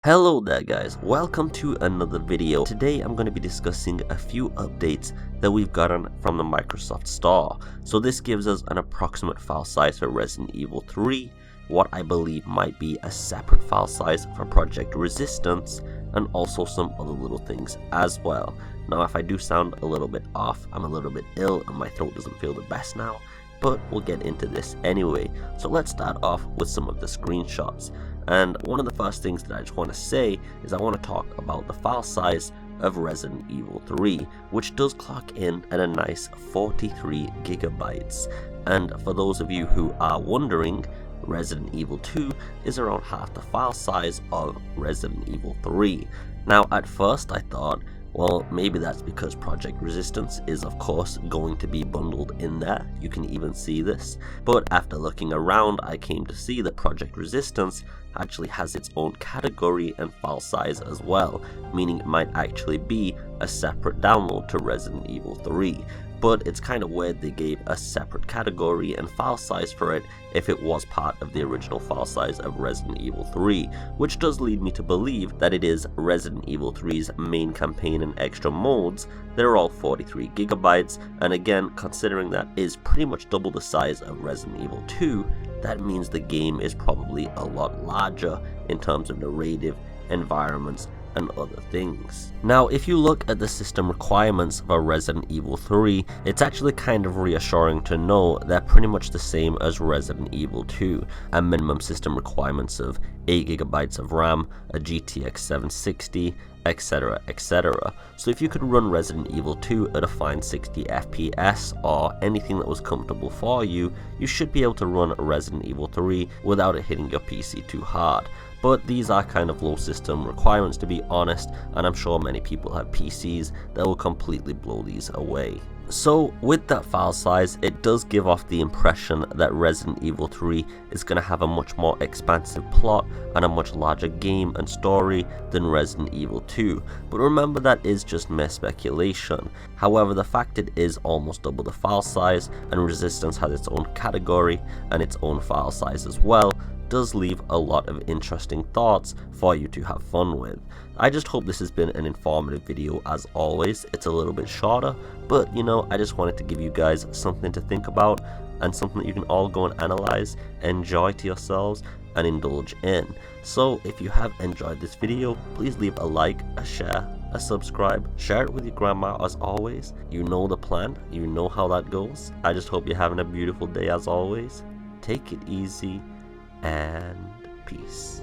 Hello there guys, welcome to another video. Today I'm going to be discussing a few updates that we've gotten from the Microsoft Store. So this gives us an approximate file size for Resident Evil 3, what I believe might be a separate file size for Project Resistance, and also some other little things as well. Now if I do sound a little bit off, I'm a little bit ill and my throat doesn't feel the best now, but we'll get into this anyway. So let's start off with some of the screenshots. And one of the first things that I just want to say is I want to talk about the file size of Resident Evil 3, which does clock in at a nice 43 gigabytes. And for those of you who are wondering, Resident Evil 2 is around half the file size of Resident Evil 3. Now at first I thought, well, maybe that's because Project Resistance is of course going to be bundled in there. You can even see this. But after looking around, I came to see that Project Resistance actually has its own category and file size as well, meaning it might actually be a separate download to Resident Evil 3. But it's kind of weird they gave a separate category and file size for it if it was part of the original file size of Resident Evil 3, which does lead me to believe that it is Resident Evil 3's main campaign and extra modes that are all 43 gigabytes, and again, considering that is pretty much double the size of Resident Evil 2, that means the game is probably a lot larger in terms of narrative, environments, and other things. Now if you look at the system requirements for Resident Evil 3, it's actually kind of reassuring to know they're pretty much the same as Resident Evil 2, a minimum system requirements of 8GB of RAM, a GTX 760, etc, etc. So if you could run Resident Evil 2 at a fine 60 FPS or anything that was comfortable for you, you should be able to run Resident Evil 3 without it hitting your PC too hard. But these are kind of low system requirements, to be honest, and I'm sure many people have PCs that will completely blow these away. So with that file size, it does give off the impression that Resident Evil 3 is going to have a much more expansive plot and a much larger game and story than Resident Evil 2. But remember, that is just mere speculation. However, the fact it is almost double the file size and Resistance has its own category and its own file size as well, does leave a lot of interesting thoughts for you to have fun with. I just hope this has been an informative video. As always, it's a little bit shorter, but you know, I just wanted to give you guys something to think about and something that you can all go and analyze, enjoy to yourselves, and indulge in. So if you have enjoyed this video, please leave a like, a share, a subscribe, share it with your grandma as always. You know the plan, you know how that goes. I just hope you're having a beautiful day as always. Take it easy and peace.